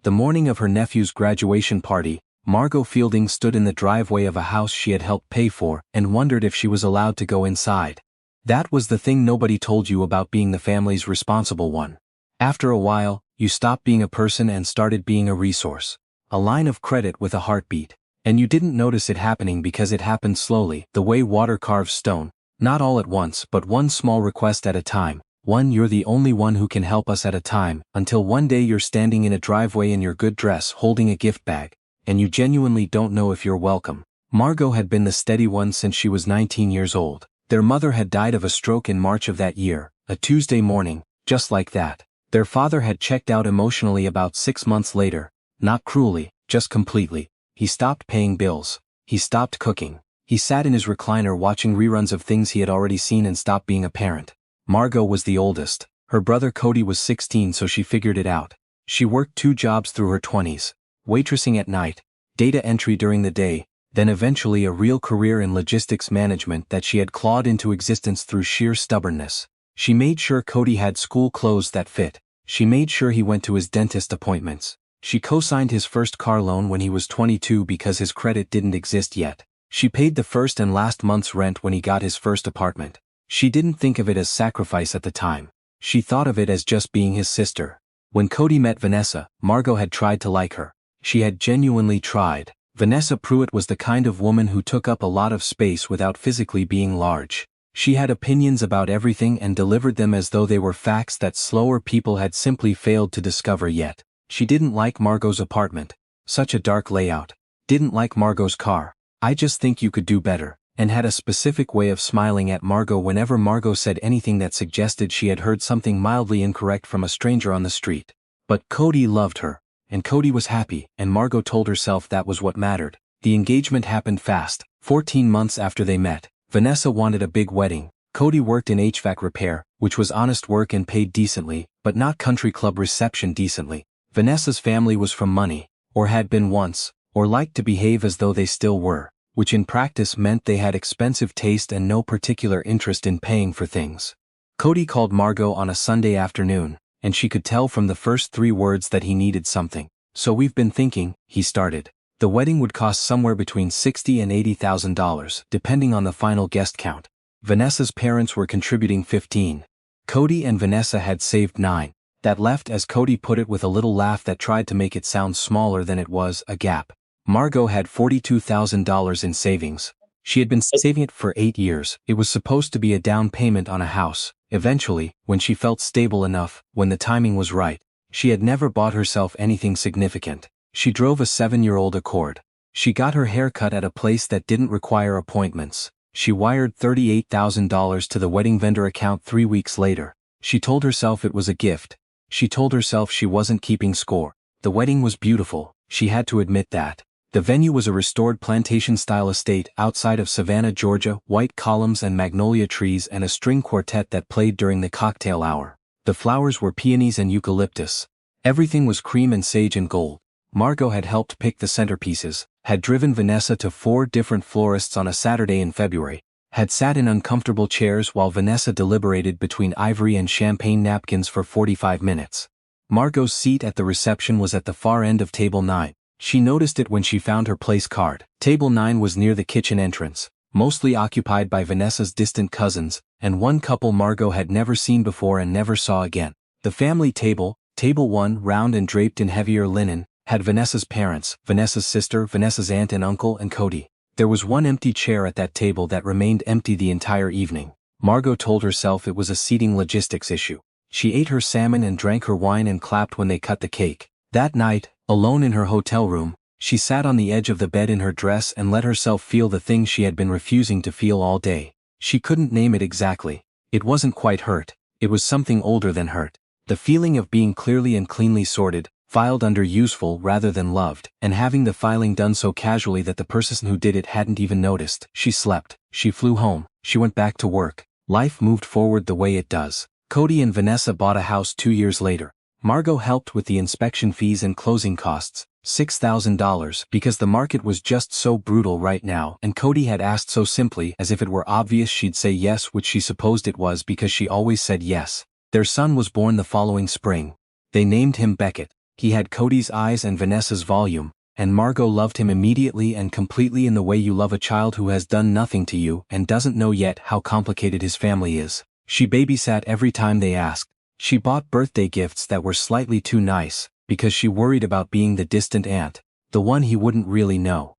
The morning of her nephew's graduation party, Margot Fielding stood in the driveway of a house she had helped pay for and wondered if she was allowed to go inside. That was the thing nobody told you about being the family's responsible one. After a while, you stopped being a person and started being a resource. A line of credit with a heartbeat. And you didn't notice it happening because it happened slowly, the way water carves stone, not all at once but one small request at a time, one "you're the only one who can help us" at a time, until one day you're standing in a driveway in your good dress holding a gift bag, and you genuinely don't know if you're welcome. Margot had been the steady one since she was 19 years old. Their mother had died of a stroke in March of that year, a Tuesday morning, just like that. Their father had checked out emotionally about 6 months later, not cruelly, just completely. He stopped paying bills. He stopped cooking. He sat in his recliner watching reruns of things he had already seen and stopped being a parent. Margot was the oldest. Her brother Cody was 16, so she figured it out. She worked 2 jobs through her 20s, waitressing at night, data entry during the day, then eventually a real career in logistics management that she had clawed into existence through sheer stubbornness. She made sure Cody had school clothes that fit. She made sure he went to his dentist appointments. She co-signed his first car loan when he was 22 because his credit didn't exist yet. She paid the first and last month's rent when he got his first apartment. She didn't think of it as sacrifice at the time. She thought of it as just being his sister. When Cody met Vanessa, Margot had tried to like her. She had genuinely tried. Vanessa Pruitt was the kind of woman who took up a lot of space without physically being large. She had opinions about everything and delivered them as though they were facts that slower people had simply failed to discover yet. She didn't like Margot's apartment. Such a dark layout. Didn't like Margot's car. "I just think you could do better," and had a specific way of smiling at Margot whenever Margot said anything that suggested she had heard something mildly incorrect from a stranger on the street. But Cody loved her, and Cody was happy, and Margot told herself that was what mattered. The engagement happened fast. 14 months after they met, Vanessa wanted a big wedding. Cody worked in HVAC repair, which was honest work and paid decently, but not country club reception decently. Vanessa's family was from money, or had been once, or liked to behave as though they still were, which in practice meant they had expensive taste and no particular interest in paying for things. Cody called Margot on a Sunday afternoon, and she could tell from the first 3 words that he needed something. "So we've been thinking," he started. The wedding would cost somewhere between $60,000 and $80,000, depending on the final guest count. Vanessa's parents were contributing $15,000. Cody and Vanessa had saved $9,000. That left, as Cody put it with a little laugh that tried to make it sound smaller than it was, a gap. Margot had $42,000 in savings. She had been saving it for 8 years. It was supposed to be a down payment on a house. Eventually, when she felt stable enough, when the timing was right. She had never bought herself anything significant. She drove a 7-year-old Accord. She got her hair cut at a place that didn't require appointments. She wired $38,000 to the wedding vendor account 3 weeks later. She told herself it was a gift. She told herself she wasn't keeping score. The wedding was beautiful. She had to admit that. The venue was a restored plantation-style estate outside of Savannah, Georgia, white columns and magnolia trees and a string quartet that played during the cocktail hour. The flowers were peonies and eucalyptus. Everything was cream and sage and gold. Margot had helped pick the centerpieces, had driven Vanessa to 4 different florists on a Saturday in February, had sat in uncomfortable chairs while Vanessa deliberated between ivory and champagne napkins for 45 minutes. Margot's seat at the reception was at the far end of table 9. She noticed it when she found her place card. Table 9 was near the kitchen entrance, mostly occupied by Vanessa's distant cousins, and one couple Margot had never seen before and never saw again. The family table, table 1, round and draped in heavier linen, had Vanessa's parents, Vanessa's sister, Vanessa's aunt and uncle, and Cody. There was one empty chair at that table that remained empty the entire evening. Margot told herself it was a seating logistics issue. She ate her salmon and drank her wine and clapped when they cut the cake. That night, alone in her hotel room, she sat on the edge of the bed in her dress and let herself feel the thing she had been refusing to feel all day. She couldn't name it exactly. It wasn't quite hurt. It was something older than hurt. The feeling of being clearly and cleanly sorted, filed under useful rather than loved, and having the filing done so casually that the person who did it hadn't even noticed. She slept. She flew home. She went back to work. Life moved forward the way it does. Cody and Vanessa bought a house 2 years later. Margot helped with the inspection fees and closing costs, $6,000, because the market was just so brutal right now, and Cody had asked so simply as if it were obvious she'd say yes, which she supposed it was because she always said yes. Their son was born the following spring. They named him Beckett. He had Cody's eyes and Vanessa's volume, and Margot loved him immediately and completely in the way you love a child who has done nothing to you and doesn't know yet how complicated his family is. She babysat every time they asked. She bought birthday gifts that were slightly too nice, because she worried about being the distant aunt, the one he wouldn't really know.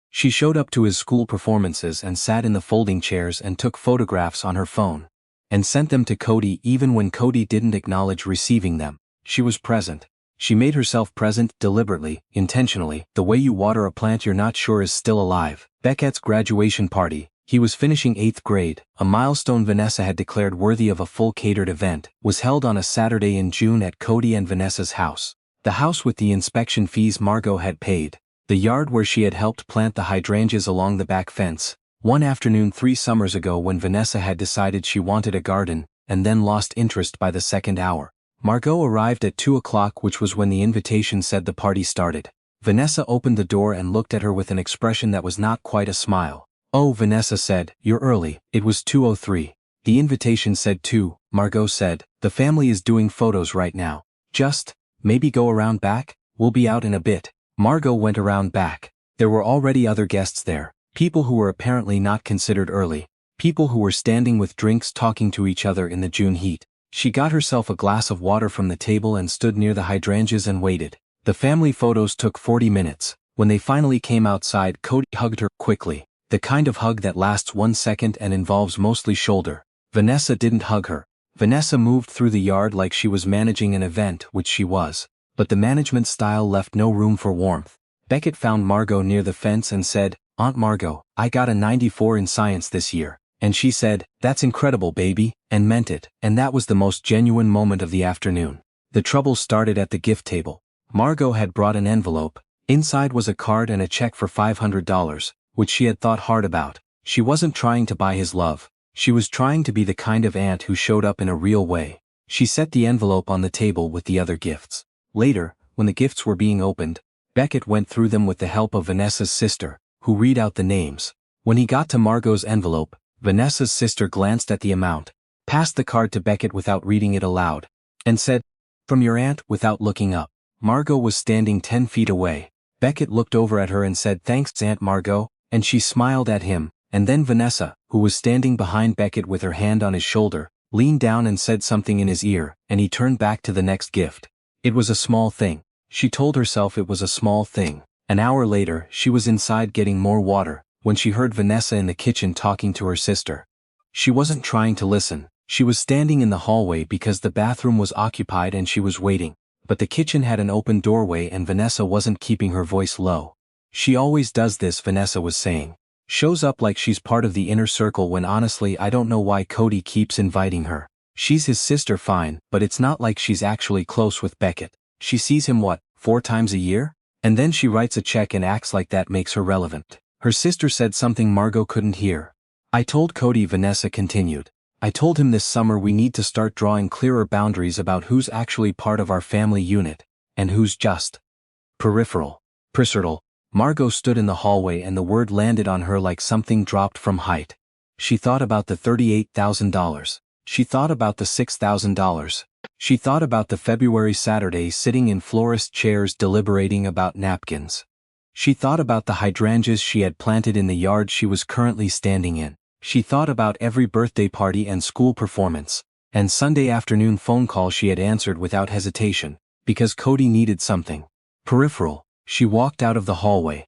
She showed up to his school performances and sat in the folding chairs and took photographs on her phone, and sent them to Cody even when Cody didn't acknowledge receiving them. She was present. She made herself present deliberately, intentionally, the way you water a plant you're not sure is still alive. Beckett's graduation party. He was finishing 8th grade, a milestone Vanessa had declared worthy of a full catered event, was held on a Saturday in June at Cody and Vanessa's house. The house with the inspection fees Margot had paid. The yard where she had helped plant the hydrangeas along the back fence. One afternoon 3 summers ago when Vanessa had decided she wanted a garden, and then lost interest by the second hour. Margot arrived at 2 o'clock, which was when the invitation said the party started. Vanessa opened the door and looked at her with an expression that was not quite a smile. "Oh," Vanessa said, "you're early." It was 2:03. The invitation said 2, Margot said. "The family is doing photos right now. Just, maybe go around back? We'll be out in a bit." Margot went around back. There were already other guests there, people who were apparently not considered early, people who were standing with drinks talking to each other in the June heat. She got herself a glass of water from the table and stood near the hydrangeas and waited. The family photos took 40 minutes. When they finally came outside, Cody hugged her quickly. The kind of hug that lasts 1 second and involves mostly shoulder. Vanessa didn't hug her. Vanessa moved through the yard like she was managing an event, which she was. But the management style left no room for warmth. Beckett found Margot near the fence and said, "Aunt Margot, I got a 94 in science this year." And she said, "That's incredible, baby," and meant it. And that was the most genuine moment of the afternoon. The trouble started at the gift table. Margot had brought an envelope. Inside was a card and a check for $500. Which she had thought hard about. She wasn't trying to buy his love. She was trying to be the kind of aunt who showed up in a real way. She set the envelope on the table with the other gifts. Later, when the gifts were being opened, Beckett went through them with the help of Vanessa's sister, who read out the names. When he got to Margot's envelope, Vanessa's sister glanced at the amount, passed the card to Beckett without reading it aloud, and said, "From your aunt," without looking up. Margot was standing 10 feet away. Beckett looked over at her and said, "Thanks, Aunt Margot." And she smiled at him, and then Vanessa, who was standing behind Beckett with her hand on his shoulder, leaned down and said something in his ear, and he turned back to the next gift. It was a small thing. She told herself it was a small thing. An hour later, she was inside getting more water, when she heard Vanessa in the kitchen talking to her sister. She wasn't trying to listen. She was standing in the hallway because the bathroom was occupied and she was waiting. But the kitchen had an open doorway and Vanessa wasn't keeping her voice low. "She always does this," Vanessa was saying. "Shows up like she's part of the inner circle when honestly I don't know why Cody keeps inviting her. She's his sister, fine, but it's not like she's actually close with Beckett. She sees him 4 times a year? And then she writes a check and acts like that makes her relevant." Her sister said something Margot couldn't hear. "I told Cody," Vanessa continued. "I told him this summer we need to start drawing clearer boundaries about who's actually part of our family unit, and who's just peripheral." Peripheral. Margot stood in the hallway and the word landed on her like something dropped from height. She thought about the $38,000. She thought about the $6,000. She thought about the February Saturday sitting in florist chairs deliberating about napkins. She thought about the hydrangeas she had planted in the yard she was currently standing in. She thought about every birthday party and school performance, and Sunday afternoon phone call she had answered without hesitation, because Cody needed something. Peripheral. She walked out of the hallway.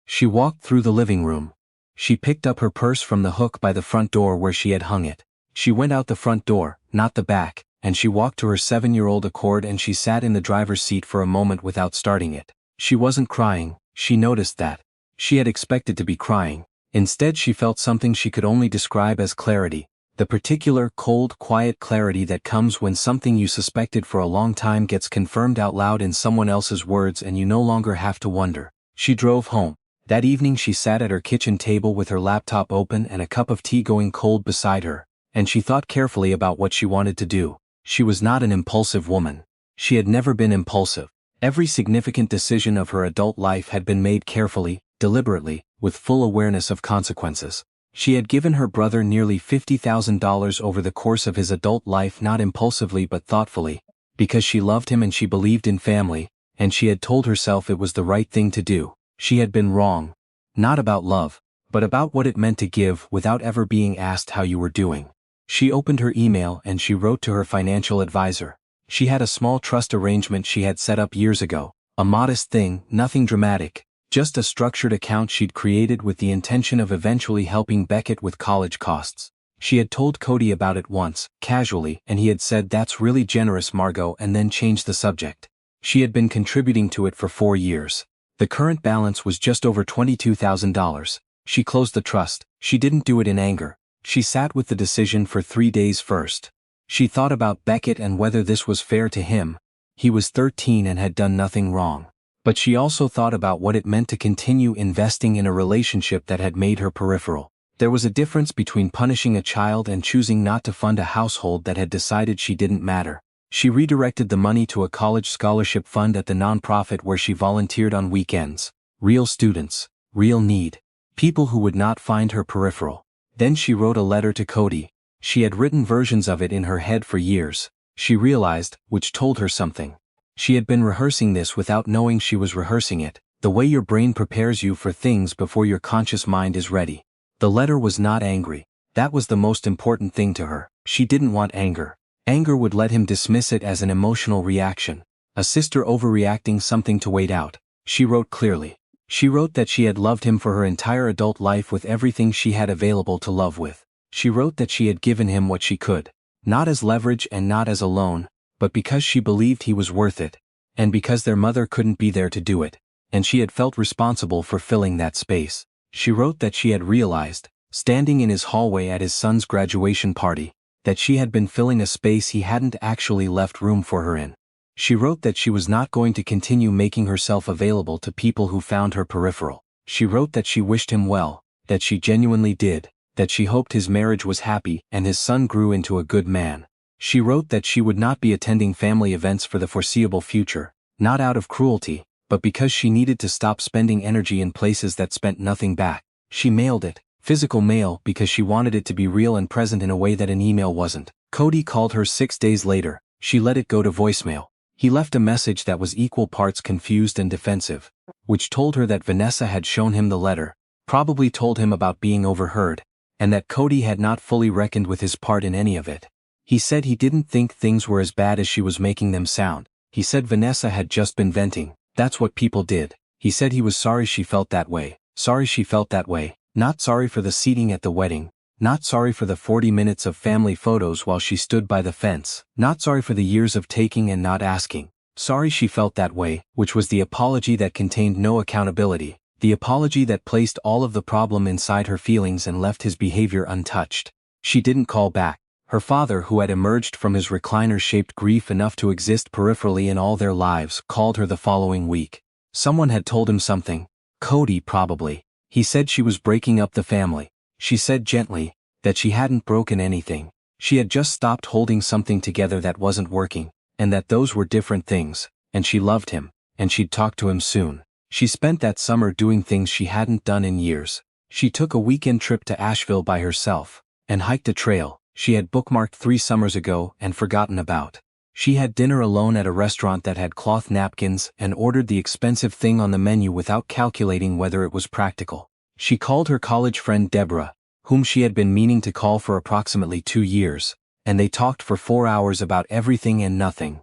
She walked through the living room. She picked up her purse from the hook by the front door where she had hung it. She went out the front door, not the back, and she walked to her 7-year-old Accord and she sat in the driver's seat for a moment without starting it. She wasn't crying, she noticed that. She had expected to be crying. Instead she felt something she could only describe as clarity. The particular cold, quiet clarity that comes when something you suspected for a long time gets confirmed out loud in someone else's words and you no longer have to wonder. She drove home. That evening she sat at her kitchen table with her laptop open and a cup of tea going cold beside her, and she thought carefully about what she wanted to do. She was not an impulsive woman. She had never been impulsive. Every significant decision of her adult life had been made carefully, deliberately, with full awareness of consequences. She had given her brother nearly $50,000 over the course of his adult life, not impulsively but thoughtfully, because she loved him and she believed in family, and she had told herself it was the right thing to do. She had been wrong. Not about love, but about what it meant to give without ever being asked how you were doing. She opened her email and she wrote to her financial advisor. She had a small trust arrangement she had set up years ago, a modest thing, nothing dramatic, just a structured account she'd created with the intention of eventually helping Beckett with college costs. She had told Cody about it once, casually, and he had said, "That's really generous, Margot," and then changed the subject. She had been contributing to it for 4 years. The current balance was just over $22,000. She closed the trust. She didn't do it in anger. She sat with the decision for 3 days first. She thought about Beckett and whether this was fair to him. He was 13 and had done nothing wrong. But she also thought about what it meant to continue investing in a relationship that had made her peripheral. There was a difference between punishing a child and choosing not to fund a household that had decided she didn't matter. She redirected the money to a college scholarship fund at the nonprofit where she volunteered on weekends. Real students, real need, people who would not find her peripheral. Then she wrote a letter to Cody. She had written versions of it in her head for years. She realized, which told her something. She had been rehearsing this without knowing she was rehearsing it, the way your brain prepares you for things before your conscious mind is ready. The letter was not angry. That was the most important thing to her. She didn't want anger. Anger would let him dismiss it as an emotional reaction. A sister overreacting, something to wait out. She wrote clearly. She wrote that she had loved him for her entire adult life with everything she had available to love with. She wrote that she had given him what she could. Not as leverage and not as a loan, but because she believed he was worth it. And because their mother couldn't be there to do it. And she had felt responsible for filling that space. She wrote that she had realized, standing in his hallway at his son's graduation party, that she had been filling a space he hadn't actually left room for her in. She wrote that she was not going to continue making herself available to people who found her peripheral. She wrote that she wished him well, that she genuinely did, that she hoped his marriage was happy and his son grew into a good man. She wrote that she would not be attending family events for the foreseeable future, not out of cruelty, but because she needed to stop spending energy in places that spent nothing back. She mailed it, physical mail, because she wanted it to be real and present in a way that an email wasn't. Cody called her 6 days later. She let it go to voicemail. He left a message that was equal parts confused and defensive, which told her that Vanessa had shown him the letter, probably told him about being overheard, and that Cody had not fully reckoned with his part in any of it. He said he didn't think things were as bad as she was making them sound. He said Vanessa had just been venting. That's what people did. He said he was sorry she felt that way. Sorry she felt that way. Not sorry for the seating at the wedding. Not sorry for the 40 minutes of family photos while she stood by the fence. Not sorry for the years of taking and not asking. Sorry she felt that way, which was the apology that contained no accountability. The apology that placed all of the problem inside her feelings and left his behavior untouched. She didn't call back. Her father, who had emerged from his recliner-shaped grief enough to exist peripherally in all their lives, called her the following week. Someone had told him something. Cody, probably. He said she was breaking up the family. She said gently that she hadn't broken anything. She had just stopped holding something together that wasn't working, and that those were different things, and she loved him, and she'd talk to him soon. She spent that summer doing things she hadn't done in years. She took a weekend trip to Asheville by herself, and hiked a trail she had bookmarked 3 summers ago and forgotten about. She had dinner alone at a restaurant that had cloth napkins and ordered the expensive thing on the menu without calculating whether it was practical. She called her college friend Deborah, whom she had been meaning to call for approximately 2 years, and they talked for 4 hours about everything and nothing.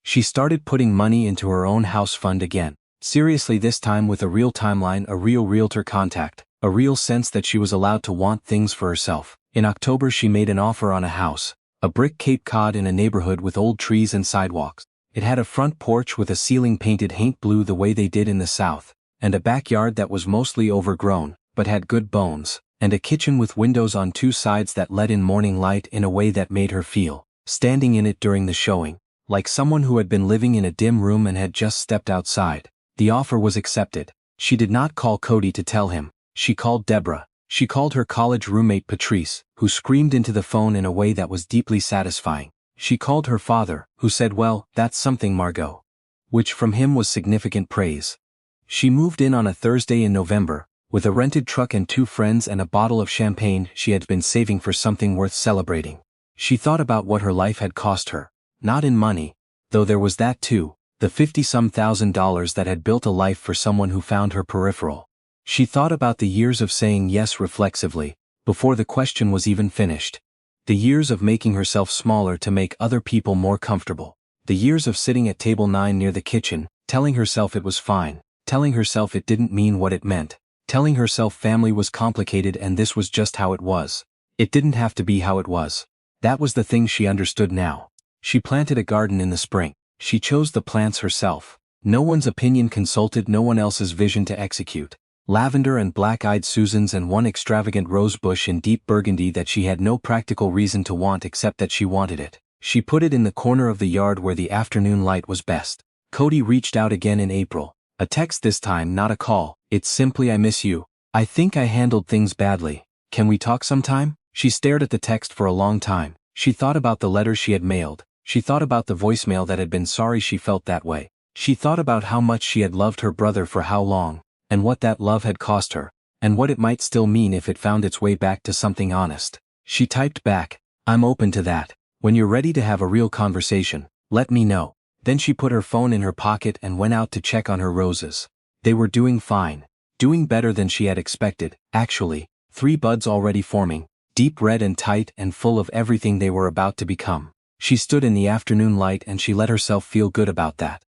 She started putting money into her own house fund again, seriously this time with a real timeline, a real realtor contact, a real sense that she was allowed to want things for herself. In October she made an offer on a house, a brick Cape Cod in a neighborhood with old trees and sidewalks. It had a front porch with a ceiling painted haint blue the way they did in the South, and a backyard that was mostly overgrown, but had good bones, and a kitchen with windows on 2 sides that let in morning light in a way that made her feel, standing in it during the showing, like someone who had been living in a dim room and had just stepped outside. The offer was accepted. She did not call Cody to tell him. She called Deborah. She called her college roommate Patrice, who screamed into the phone in a way that was deeply satisfying. She called her father, who said, "Well, that's something, Margot," which from him was significant praise. She moved in on a Thursday in November, with a rented truck and 2 friends and a bottle of champagne she had been saving for something worth celebrating. She thought about what her life had cost her, not in money, though there was that too, The $50-some thousand that had built a life for someone who found her peripheral. She thought about the years of saying yes reflexively, before the question was even finished. The years of making herself smaller to make other people more comfortable. The years of sitting at table 9 near the kitchen, telling herself it was fine, telling herself it didn't mean what it meant, telling herself family was complicated and this was just how it was. It didn't have to be how it was. That was the thing she understood now. She planted a garden in the spring. She chose the plants herself. No one's opinion consulted, no one else's vision to execute. Lavender and black-eyed Susans and one extravagant rose bush in deep burgundy that she had no practical reason to want except that she wanted it. She put it in the corner of the yard where the afternoon light was best. Cody reached out again in April. A text this time, not a call. It's simply, I miss you. I think I handled things badly. Can we talk sometime? She stared at the text for a long time. She thought about the letters she had mailed. She thought about the voicemail that had been sorry she felt that way. She thought about how much she had loved her brother for how long, and what that love had cost her, and what it might still mean if it found its way back to something honest. She typed back, I'm open to that. When you're ready to have a real conversation, let me know. Then she put her phone in her pocket and went out to check on her roses. They were doing fine. Doing better than she had expected, actually. 3 buds already forming, deep red and tight and full of everything they were about to become. She stood in the afternoon light and she let herself feel good about that.